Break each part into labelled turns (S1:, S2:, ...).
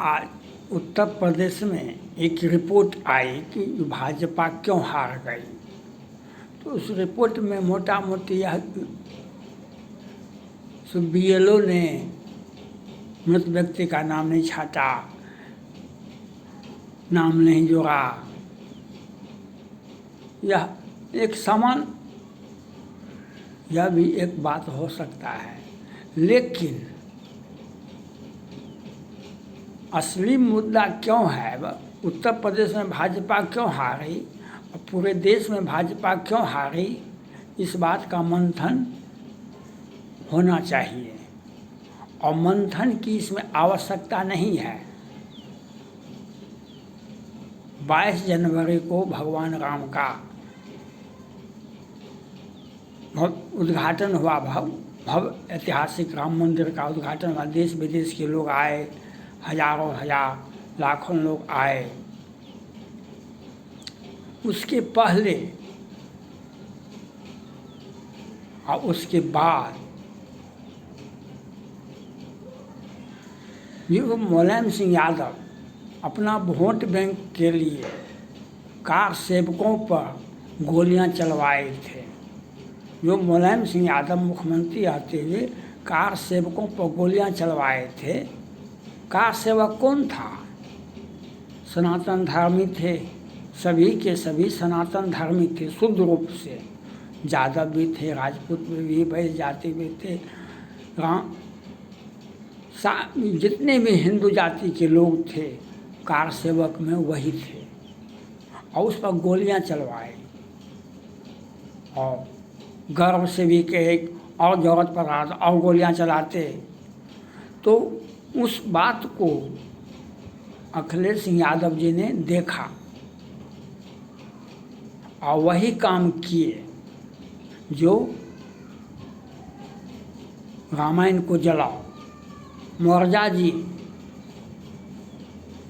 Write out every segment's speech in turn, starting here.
S1: आज उत्तर प्रदेश में एक रिपोर्ट आई कि भाजपा क्यों हार गई। तो उस रिपोर्ट में मोटा मोटी यह BLO ने मृत व्यक्ति का नाम नहीं छाटा, नाम नहीं जोड़ा। यह एक समान, यह भी एक बात हो सकता है, लेकिन असली मुद्दा क्यों है, उत्तर प्रदेश में भाजपा क्यों हारी और पूरे देश में भाजपा क्यों हारी, इस बात का मंथन होना चाहिए। और मंथन की इसमें आवश्यकता नहीं है। 22 जनवरी को भगवान राम का उद्घाटन हुआ, भव्य ऐतिहासिक राम मंदिर का उद्घाटन हुआ। देश विदेश के लोग आए, हजारों हजार लाखों लोग आए। उसके पहले और उसके बाद ये मुलायम सिंह यादव अपना वोट बैंक के लिए कार सेवकों पर गोलियां चलवाए थे। जो मुलायम सिंह यादव मुख्यमंत्री आते हुए कार सेवकों पर गोलियां चलवाए थे। कार सेवक कौन था? सनातन धर्मी थे, सभी के सभी सनातन धर्मी थे शुद्ध रूप से। यादव भी थे, राजपूत भी, वैश्य जाति भी थे, जितने भी हिंदू जाति के लोग थे कार सेवक में वही थे। और उस पर गोलियां चलवाए और गर्व से भी कहे और जरूरत पर रहा था और गोलियां चलाते। तो उस बात को अखिलेश सिंह यादव जी ने देखा और वही काम किए जो रामायण को जलाओ। मोर्जा जी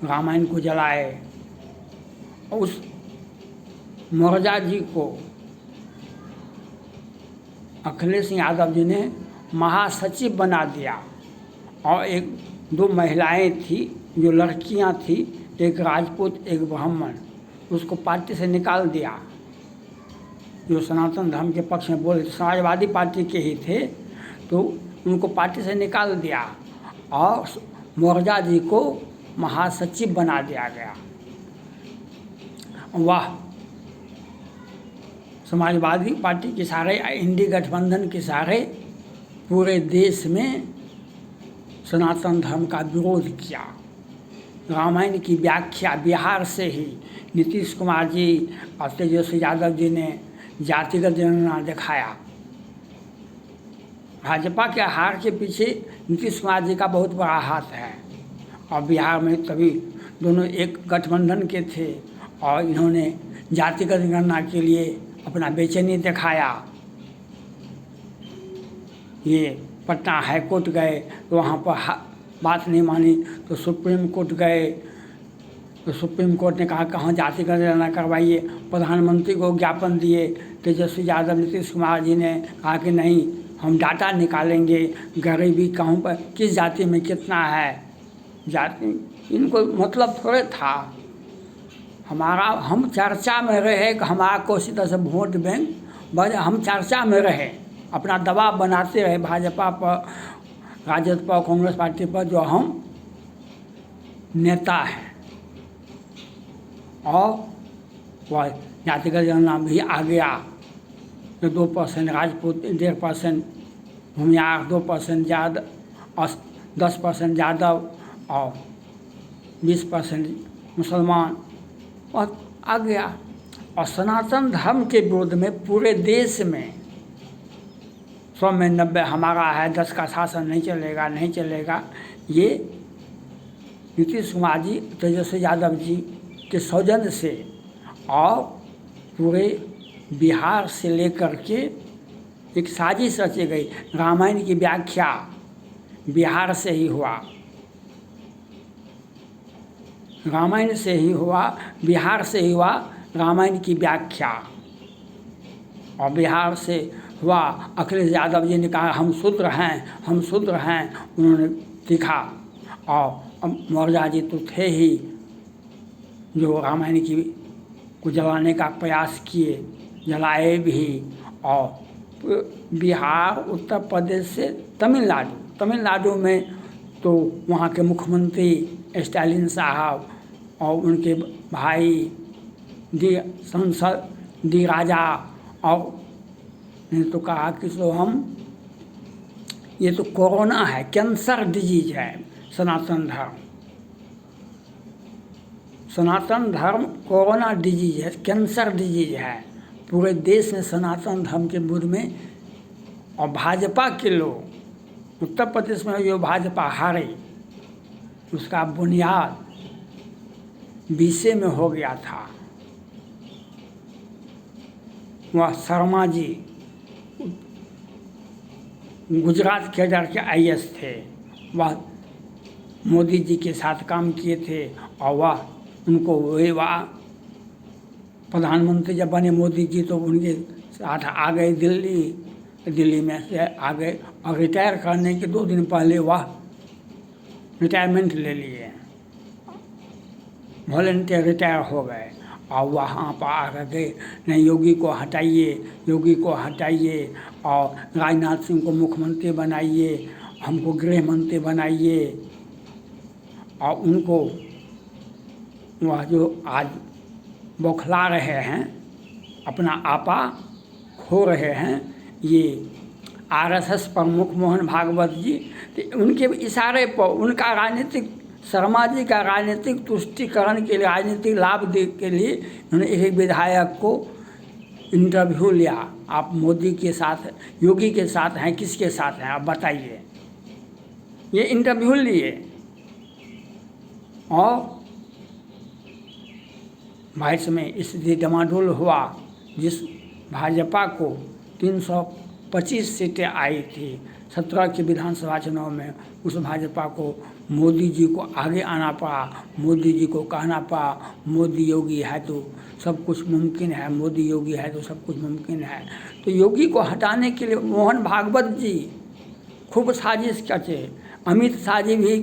S1: रामायण को जलाए और उस मोर्जा जी को अखिलेश सिंह यादव जी ने महासचिव बना दिया। और एक दो महिलाएं थी, जो लड़कियां थी, एक राजपूत एक ब्राह्मण, उसको पार्टी से निकाल दिया। जो सनातन धर्म के पक्ष में बोले, समाजवादी पार्टी के ही थे, तो उनको पार्टी से निकाल दिया और मोर्जा जी को महासचिव बना दिया गया। वाह, समाजवादी पार्टी के सारे, इंडी गठबंधन के सारे पूरे देश में सनातन धर्म का विरोध किया। रामायण की व्याख्या बिहार से ही नीतीश कुमार जी और तेजस्वी यादव जी ने जातिगत जनगणना दिखाया। भाजपा के हार के पीछे नीतीश कुमार जी का बहुत बड़ा हाथ है। और बिहार में तभी दोनों एक गठबंधन के थे और इन्होंने जातिगत जनगणना के लिए अपना बेचैनी दिखाया। ये पटना हाई कोर्ट गए तो वहाँ पर बात नहीं मानी, तो सुप्रीम कोर्ट गए तो सुप्रीम कोर्ट ने कहा कहाँ जातिगत जनगणना करवाइए। प्रधानमंत्री को ज्ञापन दिए, तेजस्वी यादव नीतीश कुमार जी ने कहा कि नहीं, हम डाटा निकालेंगे, गरीबी कहाँ पर किस जाति में कितना है। जाति इनको मतलब थोड़े था। हम चर्चा में रहे कि हमारा कोशिश तरह से वोट बैंक हम चर्चा में रहे, अपना दबाव बनाते रहे भाजपा पर, राजद पर, कांग्रेस पार्टी पर, जो हम नेता हैं। और वह जातिगत जनगणना भी आ गया। तो 2% राजपूत, 1.5% भूमियार, 2% यादव और 10% यादव और 20% मुसलमान और आ गया। और सनातन धर्म के विरोध में पूरे देश में 100 में 90 हमारा है, 10 का शासन नहीं चलेगा, नहीं चलेगा। ये नीतीश कुमार जी, तेजस्वी यादव जी के सौजन्य से और पूरे बिहार से लेकर के एक साजिश रची गई। रामायण की व्याख्या बिहार से ही हुआ, रामायण से ही हुआ, बिहार से ही हुआ रामायण की व्याख्या। और बिहार से हुआ, अखिलेश यादव जी ने कहा हम शूद्र हैं, हम शूद्र हैं, उन्होंने लिखा। और अब मौर्य जी तो थे ही जो रामायण की को जलाने का प्रयास किए, जलाए भी। और बिहार, उत्तर प्रदेश से तमिलनाडु में तो वहाँ के मुख्यमंत्री स्टालिन साहब और उनके भाई डी संसद डी राजा, और ने तो कहा कि सो हम ये तो कोरोना है, कैंसर डिजीज है सनातन धर्म कोरोना डिजीज है, कैंसर डिजीज है पूरे देश में सनातन धर्म के विरुद्ध में। और भाजपा के लोग उत्तर प्रदेश में जो भाजपा हारे उसका बुनियाद बीसे में हो गया था। वह शर्मा जी गुजरात कैडर के IAS थे, वह मोदी जी के साथ काम किए थे और वह प्रधानमंत्री जब बने मोदी जी तो उनके साथ आ गए दिल्ली में से आ गए और रिटायर करने के 2 दिन पहले वह रिटायरमेंट ले लिए, वॉलंटियर रिटायर हो गए। और वहाँ पर आ गए नहीं योगी को हटाइए और राजनाथ सिंह को मुख्यमंत्री बनाइए, हमको गृह मंत्री बनाइए। और उनको वह जो आज बौखला रहे हैं, अपना आपा खो रहे हैं, ये RSS प्रमुख मोहन भागवत जी, तो उनके इशारे पर उनका राजनीतिक शर्मा जी का राजनीतिक तुष्टिकरण के लिए, राजनीतिक लाभ दे के लिए उन्होंने एक विधायक को इंटरव्यू लिया। आप मोदी के साथ, योगी के साथ हैं, किसके साथ हैं आप बताइए। ये इंटरव्यू लिए और बाईस में स्थिति डमाडोल हुआ। जिस भाजपा को 325 सीटें आई थी 17 के विधानसभा चुनाव में, उस भाजपा को मोदी जी को आगे आना पड़ा, मोदी जी को कहना पड़ा मोदी योगी है तो सब कुछ मुमकिन है, मोदी योगी है तो सब कुछ मुमकिन है। तो योगी को हटाने के लिए मोहन भागवत जी खूब साजिश करते, अमित शाह जी भी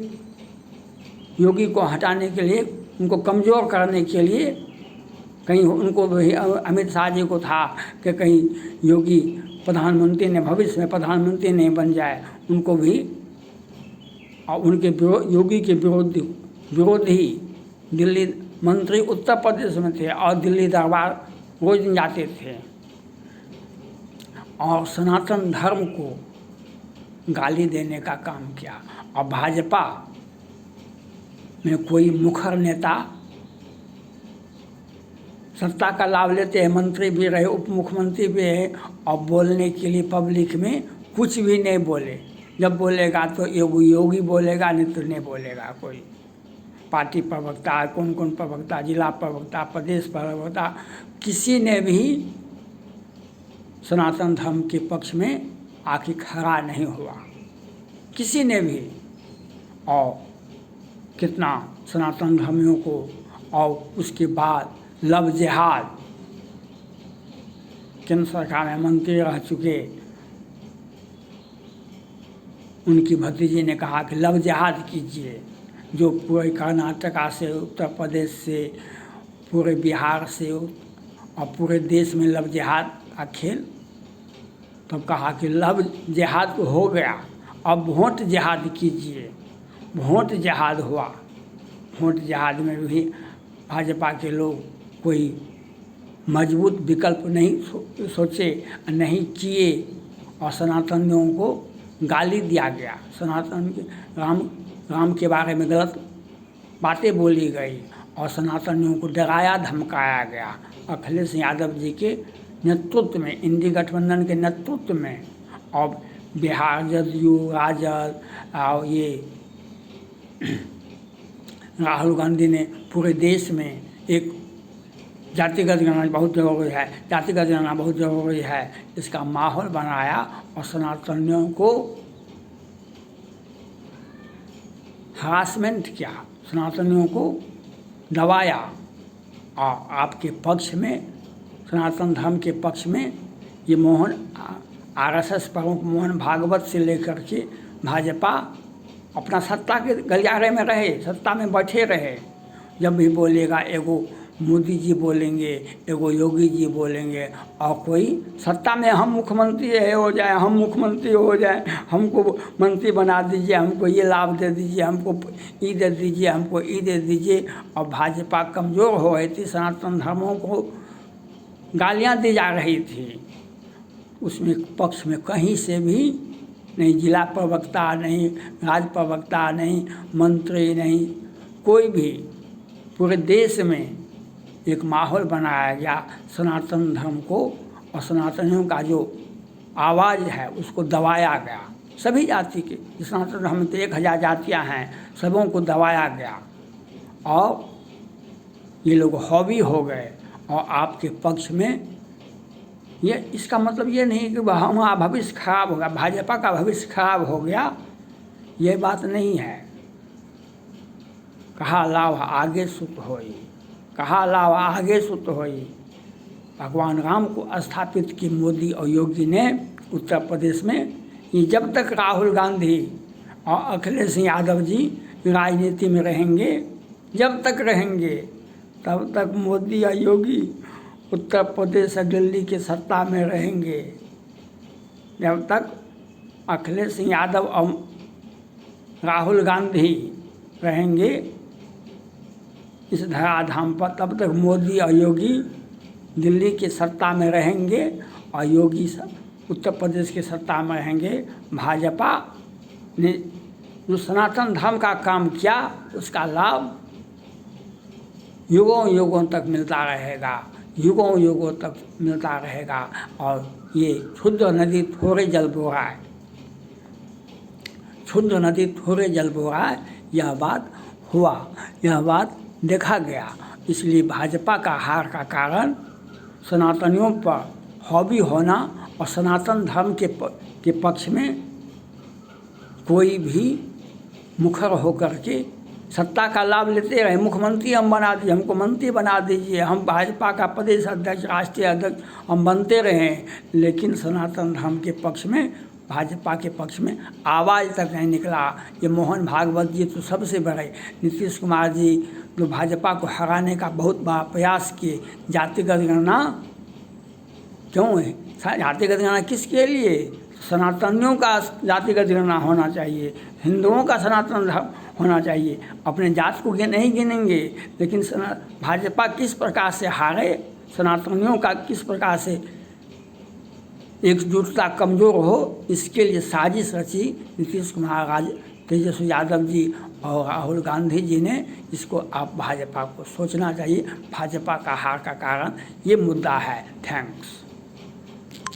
S1: योगी को हटाने के लिए, उनको कमज़ोर करने के लिए, कहीं उनको भी अमित शाह जी को था कि कहीं योगी प्रधानमंत्री ने भविष्य में प्रधानमंत्री नहीं बन जाए, उनको भी और उनके योगी के विरोधी दिल्ली मंत्री उत्तर प्रदेश में थे और दिल्ली दरबार रोज जाते थे और सनातन धर्म को गाली देने का काम किया। और भाजपा में कोई मुखर नेता सत्ता का लाभ लेते हैं, मंत्री भी रहे, उप मुख्यमंत्री भी है, और बोलने के लिए पब्लिक में कुछ भी नहीं बोले। जब बोलेगा तो योगी बोलेगा, नहीं तो नहीं बोलेगा कोई। पार्टी प्रवक्ता, कौन कौन प्रवक्ता, जिला प्रवक्ता, प्रदेश प्रवक्ता, किसी ने भी सनातन धर्म के पक्ष में आखिर खड़ा नहीं हुआ, किसी ने भी। और कितना सनातन धर्मियों को, और उसके बाद लव जिहाद, केंद्र सरकार में मंत्री रह चुके उनकी भतीजी ने कहा कि लव जिहाद कीजिए, जो पूरे कर्नाटका से, उत्तर प्रदेश से, पूरे बिहार से और पूरे देश में लव जिहाद का खेल। तब कहा कि लव जिहाद तो हो गया, अब वोट जिहाद कीजिए। वोट जिहाद हुआ। वोट जिहाद में भी भाजपा के लोग कोई मजबूत विकल्प नहीं सोचे, नहीं किए और सनातनियों को गाली दिया गया। सनातन के राम के बारे में गलत बातें बोली गई और सनातनियों को डराया धमकाया गया। अखिलेश यादव जी के नेतृत्व में, इंडी गठबंधन के नेतृत्व में, और बिहार जदयू, राजद और ये राहुल गांधी ने पूरे देश में एक जातिगत गणना बहुत ज़रूरी है, जातिगत गणना बहुत ज़रूरी है, इसका माहौल बनाया और सनातनियों को हरासमेंट किया, सनातनियों को दबाया। और आपके पक्ष में, सनातन धर्म के पक्ष में ये RSS प्रमुख मोहन भागवत से लेकर के भाजपा अपना सत्ता के गलियारे में रहे, सत्ता में बैठे रहे। जब भी बोलेगा एगो मोदी जी बोलेंगे, एगो योगी जी बोलेंगे, और कोई सत्ता में हम मुख्यमंत्री हो जाए, हम मुख्यमंत्री हो जाए, हमको मंत्री बना दीजिए, हमको ये लाभ दे दीजिए, हमको ये दे दीजिए, हमको ये दे दीजिए। और भाजपा कमज़ोर हो रही थी, सनातन धर्मों को गालियाँ दी जा रही थी। उसमें पक्ष में कहीं से भी नहीं जिला प्रवक्ता, नहीं राज्य प्रवक्ता, नहीं मंत्री, नहीं कोई भी, पूरे देश में एक माहौल बनाया गया सनातन धर्म को, और सनातनियों का जो आवाज़ है उसको दबाया गया। सभी जाति के, सनातन धर्म में तो 1000 जातियाँ हैं, सबों को दबाया गया और ये लोग हॉबी हो गए। और आपके पक्ष में ये, इसका मतलब ये नहीं कि हमारा भविष्य खराब होगा, भाजपा का भविष्य खराब हो गया, ये बात नहीं है। कहा लाभ आगे सुत होई, कहा लाभ आगे सुत होई। भगवान राम को स्थापित की मोदी और योगी ने उत्तर प्रदेश में। ये जब तक राहुल गांधी और अखिलेश यादव जी राजनीति में रहेंगे, जब तक रहेंगे, तब तक मोदी और योगी उत्तर प्रदेश और दिल्ली के सत्ता में रहेंगे। जब तक अखिलेश यादव और राहुल गांधी रहेंगे इस धराधाम पर, तब तक मोदी और योगी दिल्ली के सत्ता में रहेंगे और योगी उत्तर प्रदेश के सत्ता में रहेंगे। भाजपा ने जो सनातन धर्म का काम किया उसका लाभ युगों युगों तक मिलता रहेगा, युगों युगों तक मिलता रहेगा। और ये क्षुद्र नदी थोड़े जल बो रहा है, क्षुद्र नदी थोड़े जल बो रहा है, यह बात हुआ, यह बात देखा गया। इसलिए भाजपा का हार का कारण सनातनियों पर हॉबी होना और सनातन धर्म के पक्ष में कोई भी मुखर होकर के सत्ता का लाभ लेते रहे। मुख्यमंत्री हम बना दीजिए, हमको मंत्री बना दीजिए, हम भाजपा का प्रदेश अध्यक्ष, राष्ट्रीय अध्यक्ष हम बनते रहें, लेकिन सनातन धर्म के पक्ष में, भाजपा के पक्ष में आवाज़ तक नहीं निकला। ये मोहन भागवत जी तो सबसे बड़े, नीतीश कुमार जी जो भाजपा को हराने का बहुत बड़ा प्रयास किए। जातिगत गणना क्यों है? जातिगत गणना किसके लिए? सनातनियों का जातिगत गणना होना चाहिए, हिंदुओं का सनातन धर्म होना चाहिए। अपने जात को नहीं गिनेंगे, लेकिन भाजपा किस प्रकार से हारे, सनातनियों का किस प्रकार से एकजुटता कमज़ोर हो, इसके लिए साजिश रची नीतीश कुमार, तेजस्वी यादव जी और राहुल गांधी जी ने। इसको आप भाजपा को सोचना चाहिए। भाजपा का हार का कारण ये मुद्दा है। थैंक्स।